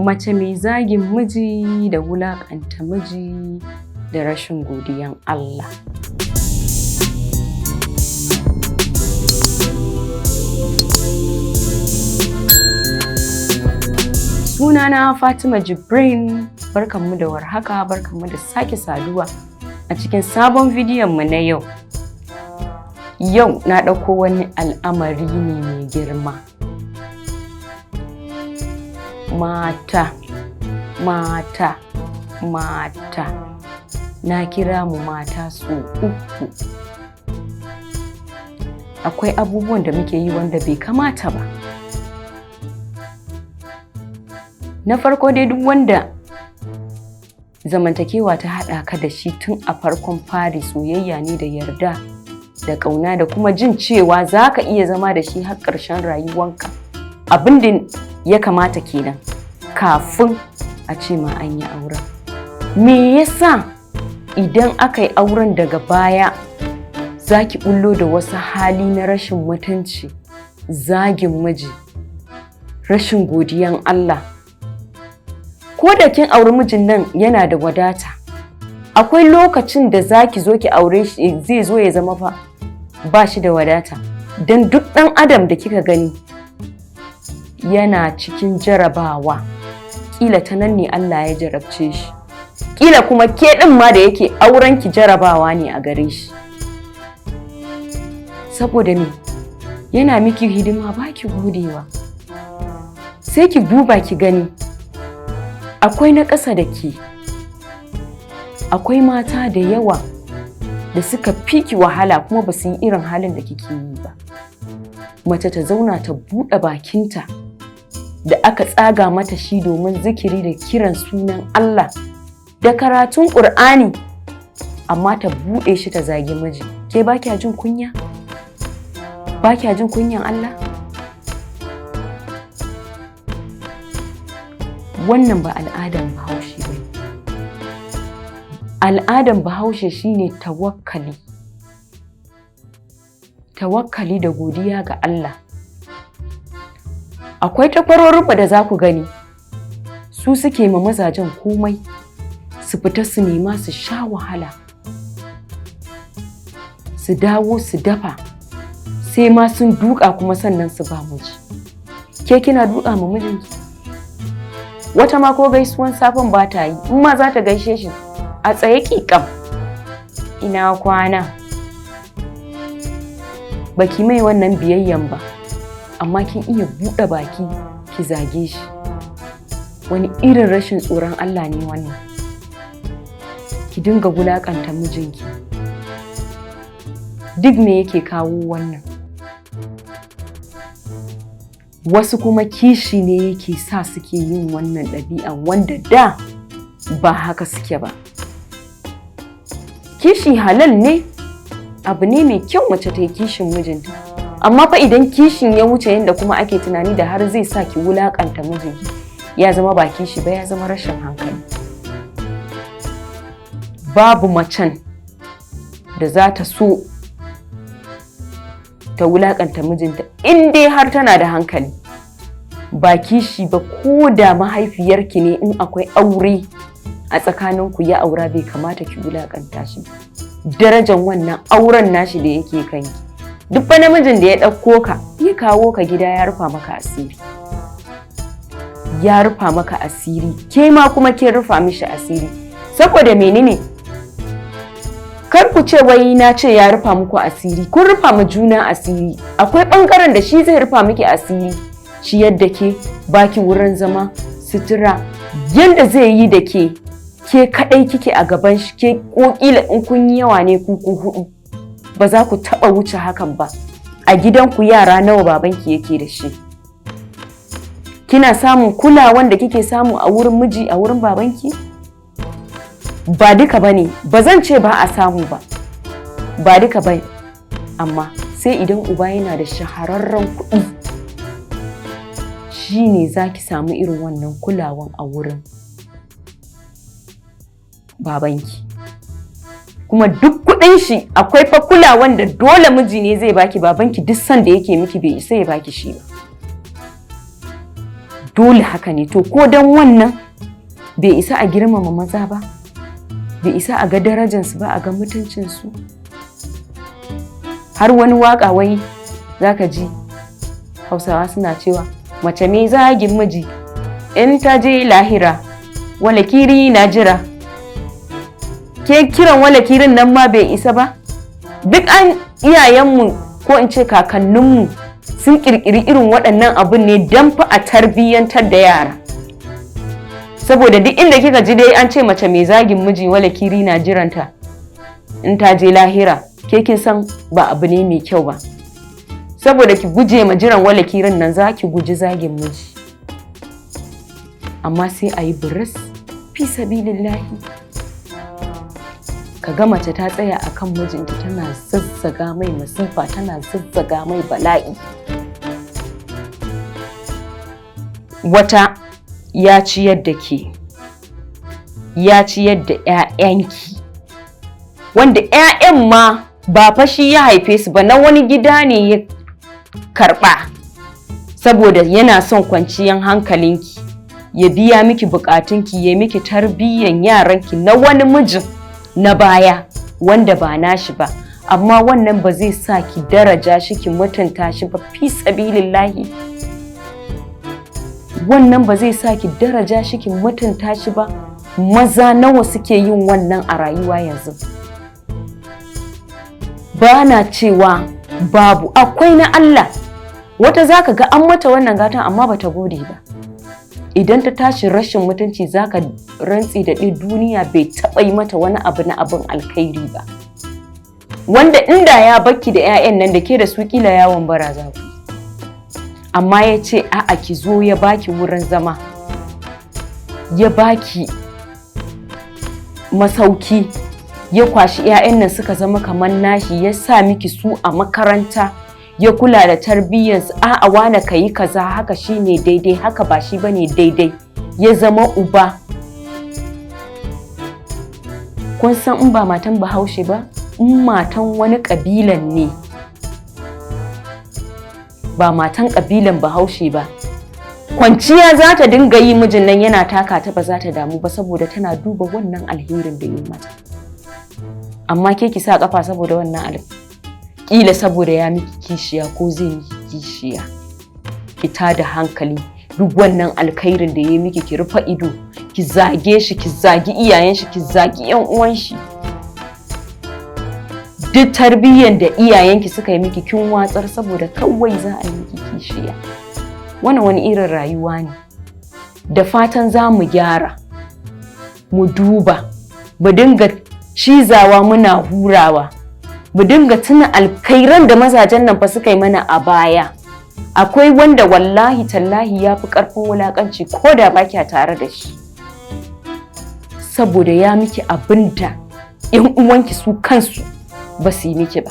Mace mai zagin miji da wulaƙanta miji da rashin godiyan Allah. Sunana Fatima Jibrin, barkanmu da warhaka, barkanmu da sake saduwa a cikin sabon bidiyon mu na yau. Yau na ɗauko wani al'amari ne mai girma. Mata. Na kira mu mata su uku. Akwai abubuwan da muke yi wanda bai kamata ba. Na farko dai duk wanda zamantakewa ta haɗa ka da shi tun a farkon fari, soyayya ne da yarda da ƙauna da kuma jin cewa za ka iya zama da shi har ƙarshen rayuwanka. Abin da ya kamata kenan kafin a ce ma an yi auren. Me yasa idan aka yi auren daga baya za ki bullo da wasu hali na rashin mutunci, zagin miji, rashin godiyan Allah? Ko da kin auri mijin nan yana da wadata, akwai lokacin da za ki zo ki aure shi zai zo ya zama fa ba shi da wadata. Don duk ɗan adam da kika gani yana cikin jarabawa, ƙila ta nan ne Allah ya jarabce shi, ƙila kuma ke ɗin ma da yake auren ki jarabawa ne a gare shi. Saboda me? Yana miki hidima ba ki godewa. Sai ki duba ki gani, akwai na ƙasa da ke, akwai mata da yawa da suka fi ki wahala kuma ba su yi irin halin da kike yi ba. Mace ta zauna ta buɗe bakinta da aka tsaga mata shi domin zikiri da kiran sunan Allah da karatun Ƙur'ani, amma ta buɗe shi ta zagi miji. Ke ba kya jin kunya? Ba kya jin kunyan Allah? Wannan ba al'adan Bahaushe ba. Al'adan Bahaushe shine tawakkali. Tawakkali da godiya ga Allah. Akwai takwarorufa da za ku gani, su suke ma mazajen komai, su fita su nema su sha wahala, su dawo su dafa, sai ma sun duka kuma sannan su ba miji. Ke kina duka ma mijinki? Wata ma ko gaisuwan safin ba ta yi, in ma za ta gaishe shi a tsaye ƙiƙam. Ina kwana. Baki mai wannan biyayyan ba, amma kin iya buɗe baki ki zage shi. Wani irin rashin tsoron Allah ne wannan? Ki dinga wulaƙanta mijinki. Duk me yake kawo wannan? Wasu kuma kishi ne yake sa suke yin wannan ɗabi'an wanda da ba haka suke ba. Kishi halal ne, abu ne mai kyau mace ta yi kishin mijinta. Amma fa idan kishin ya wuce yadda kuma ake tunani da har zai sa ki wulaƙanta mijinki, ya zama ba kishi ba, ya zama rashin hankali. Babu macen da za ta so ta wulaƙanta mijinta in dai har tana da hankali. Ba kishi ba, ko da mahaifiyarki ne in akwai aure a tsakaninku ya aura, bai kamata ki wulaƙanta shi. Darajar wannan auren nashi da yake kanki. Duk fa namijin da ya ɗauko ka ya kawo ka gida ya rufa maka asiri. Ya rufa maka asiri, ke ma kuma kin rufa mishi asiri. Saboda menene? Kar ku ce wai na ce ya rufa muku asiri, kun rufa ma juna asiri. Akwai ɓangaren da shi zai rufa miki asiri, shi yadda ke baki wurin zama, sutura, yadda zai yi da ke kaɗai kike a gaban shi, ke ƙoƙila in kun yi yawa ne ku huɗu. Ba za ku taɓa wuce hakan ba. A gidanku yara nawa babanki yake da shi? Kina samun kulawan da kike samu a wurin miji a wurin babanki? Ba duka bane, ba zan ce ba a samu ba. Ba duka bane. Amma sai idan uba yana da shahararren kuɗi, shi ne za ki samu irin wannan kulawan a wurin babanki. Kuma duk kuɗin shi akwai fa kulawan da dole miji ne zai baki. Babanki duk sanda yake miki bai isa ya baki shi ba. dole haka ne. To ko don wannan bai isa a girmama maza ba, bai isa a ga darajansu ba, a ga mutuncinsu. Har wani waka wai zaka ji Hausawa suna cewa mace mai zagin miji in ta je lahira wala kiri na jira. Ke kiran wala kirin nan ma bai isa ba. Duk an iyayenmu ko in ce kakanninmu sun kirkiri irin waɗannan abun ne don fa a tarbiyyantar da yara. Saboda duk inda kika ji dai an ce mace mai zagin miji wala kiri na jiranta in ta je lahira, ke kin san ba abu ne mai kyau ba. Saboda ki guje ma jiran wala kirin nan za ki guji zagin miji. Amma sai a yi buris fi sabilillahi. Ka ga mace ta tsaya akan mijinta tana zazzaga mai masifa, tana zazzaga mai bala'i. Wata ya ciyar da ke, ya ciyar da 'ya'yanki, wanda 'ya'yan ma ba fa shi ya haife su ba, na wani gida ne ya karɓa saboda yana son kwanciyar hankalinki, ya biya miki bukatunki, ya miki tarbiyyan yaranki na wani mijin na baya wanda ba nashi ba. Amma wannan ba zai sa ki daraja shi, ki mutunta shi ba, fi sabilillahi. Wannan ba zai sa ki daraja shi, ki mutunta shi ba. Maza nawa suke yin wannan a rayuwa yanzu? Ba na cewa babu, akwai na Allah. Wata zaka ga an mata wannan gatan amma bata gode ba. Idan ta tashi rashin mutunci zaka rantsi da duniya bai taɓa yi mata wani abu na abin alkhairi ba. Wanda inda ya bakki da 'ya'yan nan da ke da su kila yawon bara za ku. Amma ya ce a'a ki zo, ya baki wurin zama, ya baki masauki, ya kwashi 'ya'yan nan suka zama kamar nashi, ya sa miki su a makaranta, ya kula da tarbiyyarsu. A'a wane kayi kaza, haka shine daidai, haka ba shi bane daidai. Ya zama uba. Kun san in ba matan Bahaushe ba, in matan wani kabilan ne, ba matan kabilan Bahaushe ba, kwanciya za ta dinga yi, mijin nan yana taka ta ba za ta damu ba saboda tana duba wannan alherin da yi mata. Amma ke ki sa kafa saboda wannan alherin, kila saboda ya miki kishiya ko zai miki kishiya, ki tada hankali. Duk wannan alkhairin da ya miki ki rufa ido, ki zage shi, ki zagi iyayen shi, ki zagi 'yan uwan shi. Duk tarbiyyar da iyayenki suka yi miki kin watsar saboda kawai za a yi miki kishiya. Wannan wani irin rayuwa ne? Da fatan za mu gyara, mu duba, mu dinga cizawa muna hurawa, mu dinga tuna alkhairan da mazajen nan fa suka yi mana a baya. Akwai wanda wallahi tallahi ya fi ƙarfin wulaƙanci ko da ba kya tare da shi, saboda ya miki abin da 'yan uwanki su kansu ba su yi miki ba.